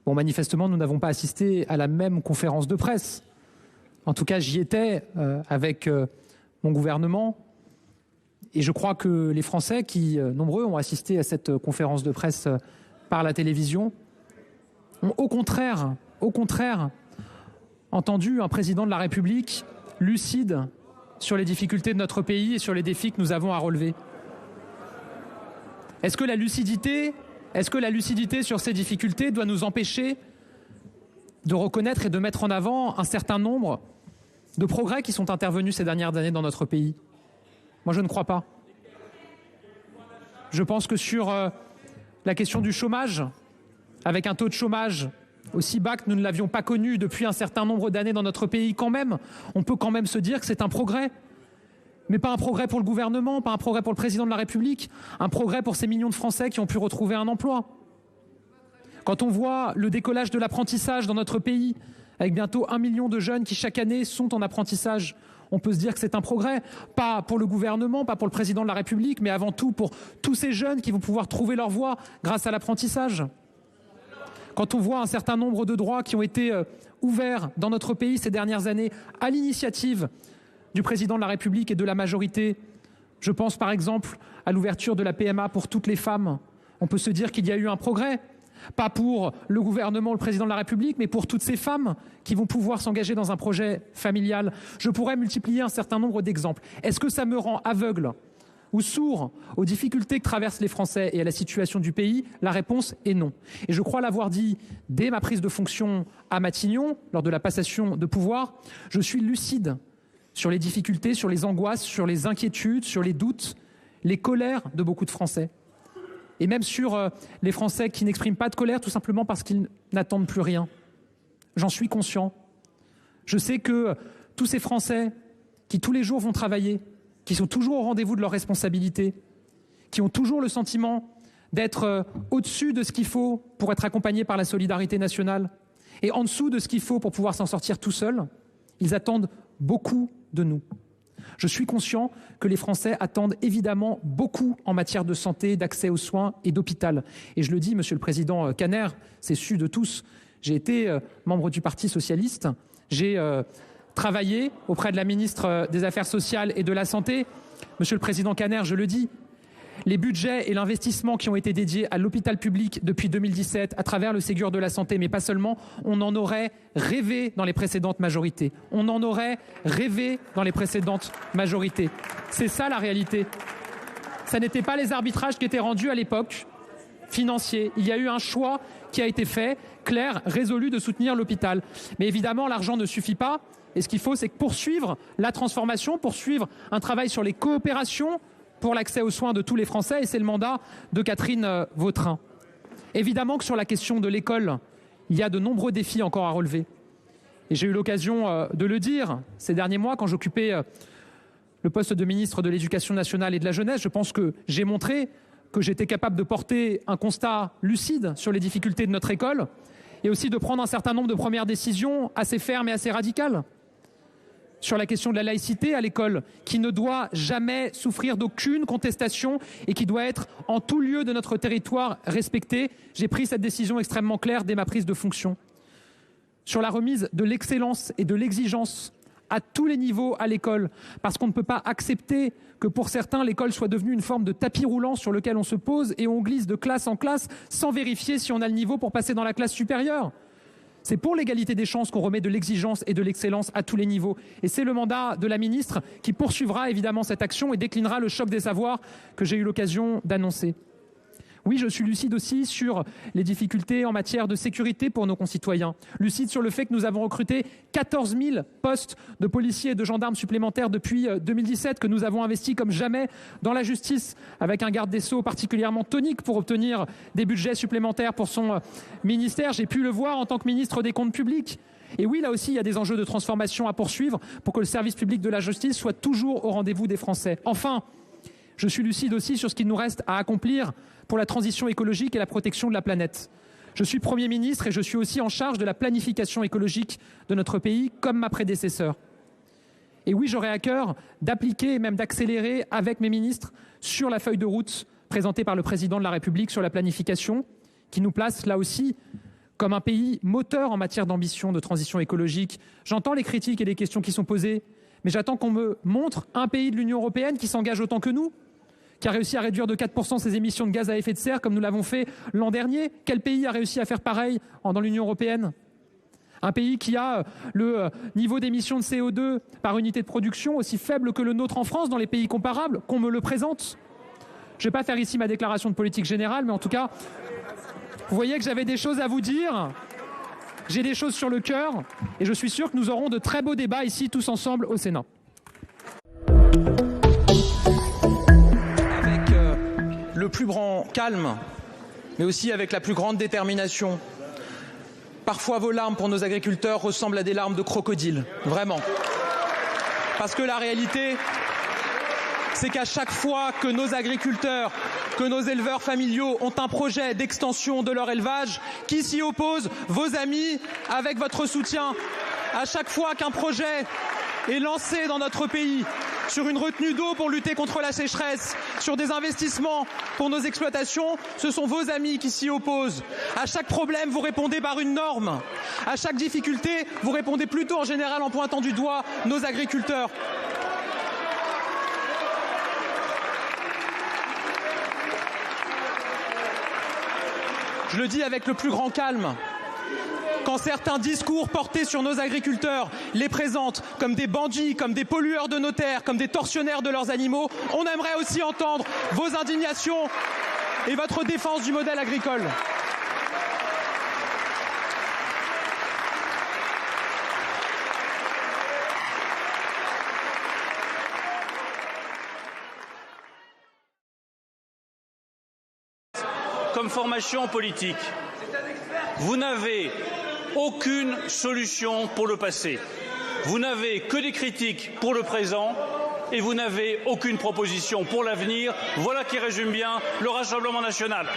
Bon, manifestement, nous n'avons pas assisté à la même conférence de presse. En tout cas, j'y étais avec mon gouvernement. Et je crois que les Français, qui, nombreux, ont assisté à cette conférence de presse par la télévision, ont au contraire, entendu un président de la République lucide sur les difficultés de notre pays et sur les défis que nous avons à relever. Est-ce que la lucidité sur ces difficultés doit nous empêcher de reconnaître et de mettre en avant un certain nombre de progrès qui sont intervenus ces dernières années dans notre pays? Moi, je ne crois pas. Je pense que sur la question du chômage, avec un taux de chômage aussi bas que nous ne l'avions pas connu depuis un certain nombre d'années dans notre pays, quand même, on peut quand même se dire que c'est un progrès. Mais pas un progrès pour le gouvernement, pas un progrès pour le président de la République, un progrès pour ces millions de Français qui ont pu retrouver un emploi. Quand on voit le décollage de l'apprentissage dans notre pays, avec bientôt 1 million de jeunes qui chaque année sont en apprentissage, on peut se dire que c'est un progrès, pas pour le gouvernement, pas pour le président de la République, mais avant tout pour tous ces jeunes qui vont pouvoir trouver leur voie grâce à l'apprentissage. Quand on voit un certain nombre de droits qui ont été ouverts dans notre pays ces dernières années à l'initiative du président de la République et de la majorité, je pense par exemple à l'ouverture de la PMA pour toutes les femmes, on peut se dire qu'il y a eu un progrès. Pas pour le gouvernement ou le président de la République, mais pour toutes ces femmes qui vont pouvoir s'engager dans un projet familial. Je pourrais multiplier un certain nombre d'exemples. Est-ce que ça me rend aveugle ou sourd aux difficultés que traversent les Français et à la situation du pays? La réponse est non. Et je crois l'avoir dit dès ma prise de fonction à Matignon, lors de la passation de pouvoir, je suis lucide sur les difficultés, sur les angoisses, sur les inquiétudes, sur les doutes, les colères de beaucoup de Français. Et même sur les Français qui n'expriment pas de colère tout simplement parce qu'ils n'attendent plus rien. J'en suis conscient. Je sais que tous ces Français qui tous les jours vont travailler, qui sont toujours au rendez-vous de leurs responsabilités, qui ont toujours le sentiment d'être au-dessus de ce qu'il faut pour être accompagnés par la solidarité nationale et en dessous de ce qu'il faut pour pouvoir s'en sortir tout seuls, ils attendent beaucoup de nous. Je suis conscient que les Français attendent évidemment beaucoup en matière de santé, d'accès aux soins et d'hôpital. Et je le dis, Monsieur le Président Kanner, c'est su de tous. J'ai été membre du Parti socialiste. J'ai travaillé auprès de la ministre des Affaires sociales et de la Santé. Monsieur le Président Kanner, je le dis, les budgets et l'investissement qui ont été dédiés à l'hôpital public depuis 2017 à travers le Ségur de la santé, mais pas seulement, on en aurait rêvé dans les précédentes majorités. On en aurait rêvé dans les précédentes majorités. C'est ça la réalité. Ça n'était pas les arbitrages qui étaient rendus à l'époque financiers. Il y a eu un choix qui a été fait, clair, résolu de soutenir l'hôpital. Mais évidemment, l'argent ne suffit pas. Et ce qu'il faut, c'est poursuivre la transformation, poursuivre un travail sur les coopérations pour l'accès aux soins de tous les Français, et c'est le mandat de Catherine Vautrin. Évidemment que sur la question de l'école, il y a de nombreux défis encore à relever. Et j'ai eu l'occasion de le dire ces derniers mois quand j'occupais le poste de ministre de l'Éducation nationale et de la jeunesse. Je pense que j'ai montré que j'étais capable de porter un constat lucide sur les difficultés de notre école et aussi de prendre un certain nombre de premières décisions assez fermes et assez radicales. Sur la question de la laïcité à l'école, qui ne doit jamais souffrir d'aucune contestation et qui doit être en tout lieu de notre territoire respectée. J'ai pris cette décision extrêmement claire dès ma prise de fonction. Sur la remise de l'excellence et de l'exigence à tous les niveaux à l'école, parce qu'on ne peut pas accepter que pour certains, l'école soit devenue une forme de tapis roulant sur lequel on se pose et on glisse de classe en classe sans vérifier si on a le niveau pour passer dans la classe supérieure. C'est pour l'égalité des chances qu'on remet de l'exigence et de l'excellence à tous les niveaux. Et c'est le mandat de la ministre qui poursuivra évidemment cette action et déclinera le choc des savoirs que j'ai eu l'occasion d'annoncer. Oui, je suis lucide aussi sur les difficultés en matière de sécurité pour nos concitoyens. Lucide sur le fait que nous avons recruté 14 000 postes de policiers et de gendarmes supplémentaires depuis 2017, que nous avons investi comme jamais dans la justice, avec un garde des Sceaux particulièrement tonique pour obtenir des budgets supplémentaires pour son ministère. J'ai pu le voir en tant que ministre des Comptes publics. Et oui, là aussi, il y a des enjeux de transformation à poursuivre pour que le service public de la justice soit toujours au rendez-vous des Français. Enfin, je suis lucide aussi sur ce qu'il nous reste à accomplir pour la transition écologique et la protection de la planète. Je suis Premier ministre et je suis aussi en charge de la planification écologique de notre pays, comme ma prédécesseur. Et oui, j'aurai à cœur d'appliquer et même d'accélérer avec mes ministres sur la feuille de route présentée par le président de la République sur la planification, qui nous place là aussi comme un pays moteur en matière d'ambition de transition écologique. J'entends les critiques et les questions qui sont posées, mais j'attends qu'on me montre un pays de l'Union européenne qui s'engage autant que nous, qui a réussi à réduire de 4% ses émissions de gaz à effet de serre comme nous l'avons fait l'an dernier. Quel pays a réussi à faire pareil dans l'Union européenne ? Un pays qui a le niveau d'émissions de CO2 par unité de production aussi faible que le nôtre en France dans les pays comparables, qu'on me le présente. Je ne vais pas faire ici ma déclaration de politique générale, mais en tout cas, vous voyez que j'avais des choses à vous dire. J'ai des choses sur le cœur et je suis sûr que nous aurons de très beaux débats ici tous ensemble au Sénat. Avec le plus grand calme, mais aussi avec la plus grande détermination. Parfois, vos larmes pour nos agriculteurs ressemblent à des larmes de crocodile, vraiment. Parce que la réalité, c'est qu'à chaque fois que nos agriculteurs, que nos éleveurs familiaux ont un projet d'extension de leur élevage, qui s'y oppose? Vos amis, avec votre soutien. À chaque fois qu'un projet est lancé dans notre pays, sur une retenue d'eau pour lutter contre la sécheresse, sur des investissements pour nos exploitations, ce sont vos amis qui s'y opposent. À chaque problème, vous répondez par une norme. À chaque difficulté, vous répondez plutôt en général en pointant du doigt nos agriculteurs. Je le dis avec le plus grand calme. Quand certains discours portés sur nos agriculteurs les présentent comme des bandits, comme des pollueurs de nos terres, comme des tortionnaires de leurs animaux, on aimerait aussi entendre vos indignations et votre défense du modèle agricole. Comme formation politique, vous n'avez aucune solution pour le passé. Vous n'avez que des critiques pour le présent et vous n'avez aucune proposition pour l'avenir. Voilà qui résume bien le Rassemblement national.